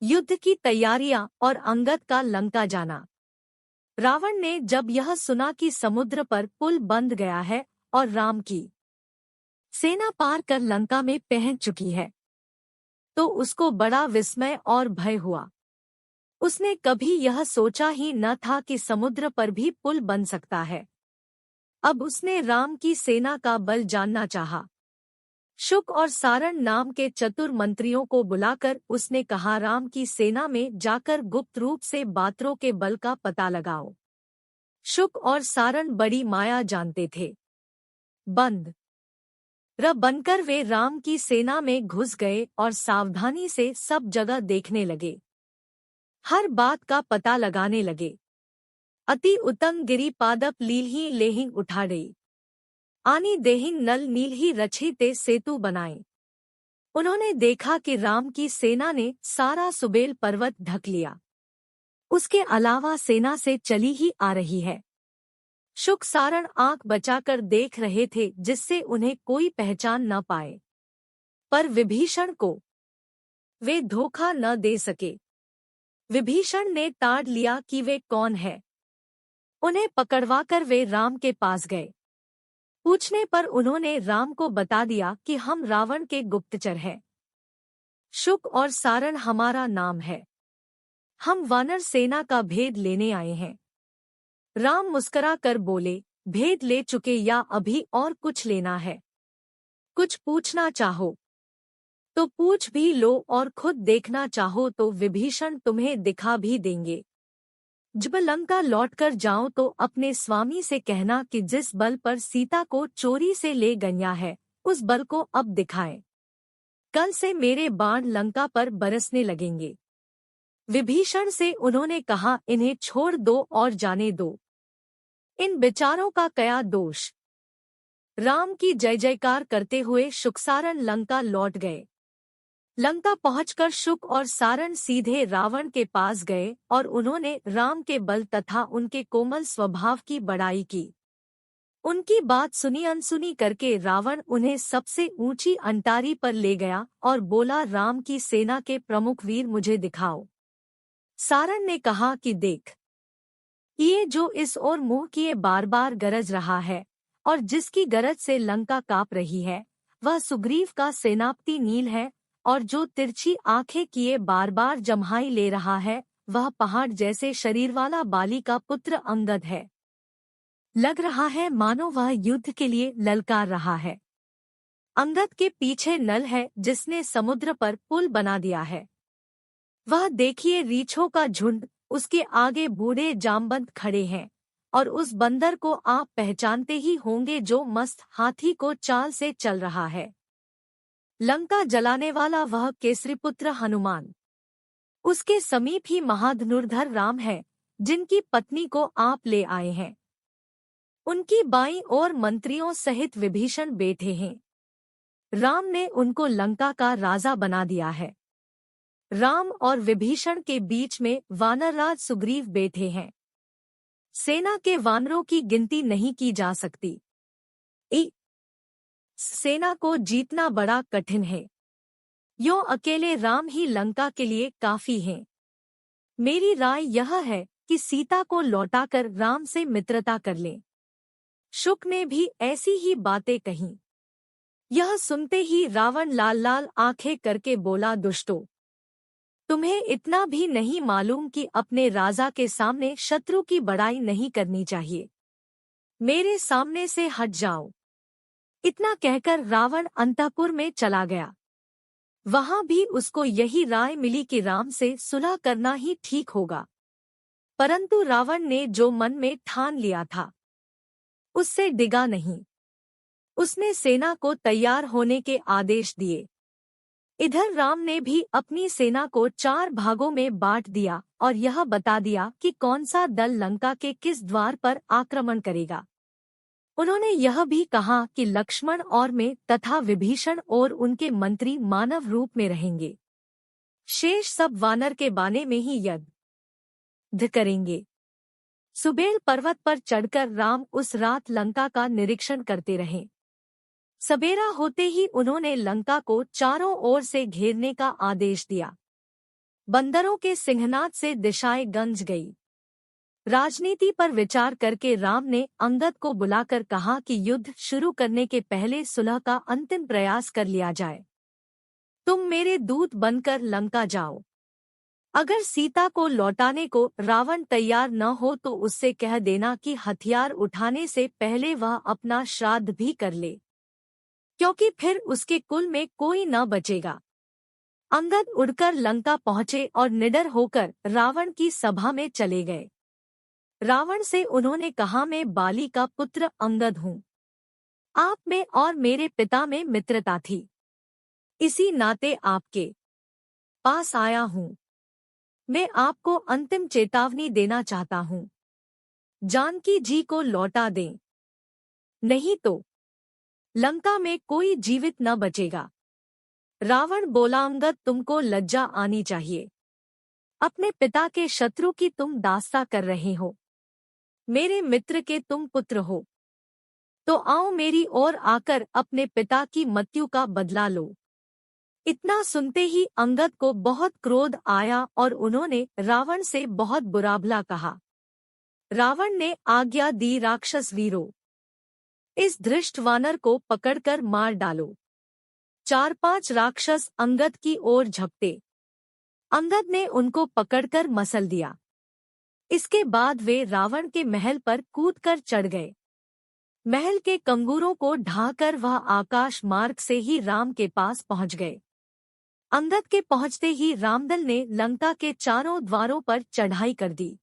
युद्ध की तैयारियां और अंगद का लंका जाना। रावण ने जब यह सुना कि समुद्र पर पुल बंध गया है और राम की सेना पार कर लंका में पहुंच चुकी है, तो उसको बड़ा विस्मय और भय हुआ। उसने कभी यह सोचा ही न था कि समुद्र पर भी पुल बन सकता है। अब उसने राम की सेना का बल जानना चाहा। शुक और सारण नाम के चतुर मंत्रियों को बुलाकर उसने कहा, राम की सेना में जाकर गुप्त रूप से बात्रों के बल का पता लगाओ। शुक और सारण बड़ी माया जानते थे। बंद बनकर वे राम की सेना में घुस गए और सावधानी से सब जगह देखने लगे, हर बात का पता लगाने लगे। अति उतंग गिरी पादप लीलही लेहिंग उठाड़े, आनी देहिंग नल नीलही रछी ते सेतु बनाए। उन्होंने देखा कि राम की सेना ने सारा सुबेल पर्वत ढक लिया, उसके अलावा सेना से चली ही आ रही है। शुक सारण आंख बचाकर देख रहे थे जिससे उन्हें कोई पहचान न पाए, पर विभीषण को वे धोखा न दे सके। विभीषण ने ताड़ लिया कि वे कौन है। उन्हें पकड़वाकर वे राम के पास गए। पूछने पर उन्होंने राम को बता दिया कि हम रावण के गुप्तचर हैं। शुक और सारण हमारा नाम है, हम वानर सेना का भेद लेने आए हैं। राम मुस्करा कर बोले, भेद ले चुके या अभी और कुछ लेना है? कुछ पूछना चाहो तो पूछ भी लो और खुद देखना चाहो तो विभीषण तुम्हें दिखा भी देंगे। जब लंका लौटकर जाओ तो अपने स्वामी से कहना कि जिस बल पर सीता को चोरी से ले गया है, उस बल को अब दिखाएं। कल से मेरे बाण लंका पर बरसने लगेंगे। विभीषण से उन्होंने कहा, इन्हें छोड़ दो और जाने दो, इन बेचारों का क्या दोष। राम की जय जयकार करते हुए शुक सारण लंका लौट गए। लंका पहुंचकर शुक और सारण सीधे रावण के पास गए और उन्होंने राम के बल तथा उनके कोमल स्वभाव की बड़ाई की। उनकी बात सुनी अनसुनी करके रावण उन्हें सबसे ऊंची अंटारी पर ले गया और बोला, राम की सेना के प्रमुख वीर मुझे दिखाओ। सारण ने कहा कि देख, ये जो इस ओर मुंह किए बार बार गरज रहा है और जिसकी गरज से लंका कांप रही है, वह सुग्रीव का सेनापति नील है, और जो तिरछी आंखें किए बार बार जम्हाई ले रहा है, वह पहाड़ जैसे शरीर वाला बाली का पुत्र अंगद है। लग रहा है मानो वह युद्ध के लिए ललकार रहा है। अंगद के पीछे नल है जिसने समुद्र पर पुल बना दिया है। वह देखिए रीछों का झुंड, उसके आगे बूढ़े जामबंद खड़े हैं, और उस बंदर को आप पहचानते ही होंगे जो मस्त हाथी को चाल से चल रहा है। लंका जलाने वाला वह केसरीपुत्र हनुमान, उसके समीप ही महाधनुर्धर राम है जिनकी पत्नी को आप ले आए हैं। उनकी बाईं ओर मंत्रियों सहित विभीषण बैठे हैं। राम ने उनको लंका का राजा बना दिया है। राम और विभीषण के बीच में वानरराज सुग्रीव बैठे हैं। सेना के वानरों की गिनती नहीं की जा सकती। सेना को जीतना बड़ा कठिन है। यो अकेले राम ही लंका के लिए काफी हैं। मेरी राय यह है कि सीता को लौटाकर राम से मित्रता कर लें। शुक ने भी ऐसी ही बातें कहीं। यह सुनते ही रावण लाल लाल आंखें करके बोला, दुष्टों, तुम्हें इतना भी नहीं मालूम कि अपने राजा के सामने शत्रु की बड़ाई नहीं करनी चाहिए। मेरे सामने से हट जाओ। इतना कहकर रावण अंतःपुर में चला गया। वहां भी उसको यही राय मिली कि राम से सुलह करना ही ठीक होगा। परंतु रावण ने जो मन में ठान लिया था, उससे डिगा नहीं। उसने सेना को तैयार होने के आदेश दिए। इधर राम ने भी अपनी सेना को 4 भागों में बांट दिया और यह बता दिया कि कौन सा दल लंका के किस द्वार पर आक्रमण करेगा। उन्होंने यह भी कहा कि लक्ष्मण और मैं तथा विभीषण और उनके मंत्री मानव रूप में रहेंगे। शेष सब वानर के बाने में ही युद्ध करेंगे। सुबेल पर्वत पर चढ़कर राम उस रात लंका का निरीक्षण करते रहे। सबेरा होते ही उन्होंने लंका को चारों ओर से घेरने का आदेश दिया। बंदरों के सिंहनाद से दिशाएं गंज गई। राजनीति पर विचार करके राम ने अंगद को बुलाकर कहा कि युद्ध शुरू करने के पहले सुलह का अंतिम प्रयास कर लिया जाए। तुम मेरे दूत बनकर लंका जाओ। अगर सीता को लौटाने को रावण तैयार न हो तो उससे कह देना कि हथियार उठाने से पहले वह अपना श्राद्ध भी कर ले, क्योंकि फिर उसके कुल में कोई न बचेगा। अंगद उड़कर लंका पहुंचे और निडर होकर रावण की सभा में चले गए। रावण से उन्होंने कहा, मैं बाली का पुत्र अंगद हूँ। आप में और मेरे पिता में मित्रता थी, इसी नाते आपके पास आया हूँ। मैं आपको अंतिम चेतावनी देना चाहता हूँ, जानकी जी को लौटा दें, नहीं तो लंका में कोई जीवित न बचेगा। रावण बोला, अंगद तुमको लज्जा आनी चाहिए। अपने पिता के शत्रु की तुम दास्ता कर रहे हो। मेरे मित्र के तुम पुत्र हो, तो आओ मेरी ओर आकर अपने पिता की मृत्यु का बदला लो। इतना सुनते ही अंगद को बहुत क्रोध आया और उन्होंने रावण से बहुत बुरा-भला कहा। रावण ने आज्ञा दी, राक्षस वीरों, इस धृष्ट वानर को पकड़कर मार डालो। 4-5 राक्षस अंगद की ओर झपटे। अंगद ने उनको पकड़कर मसल दिया। इसके बाद वे रावण के महल पर कूदकर चढ़ गए। महल के कंगूरों को ढाकर वह आकाश मार्ग से ही राम के पास पहुंच गए। अंगद के पहुंचते ही रामदल ने लंका के चारों द्वारों पर चढ़ाई कर दी।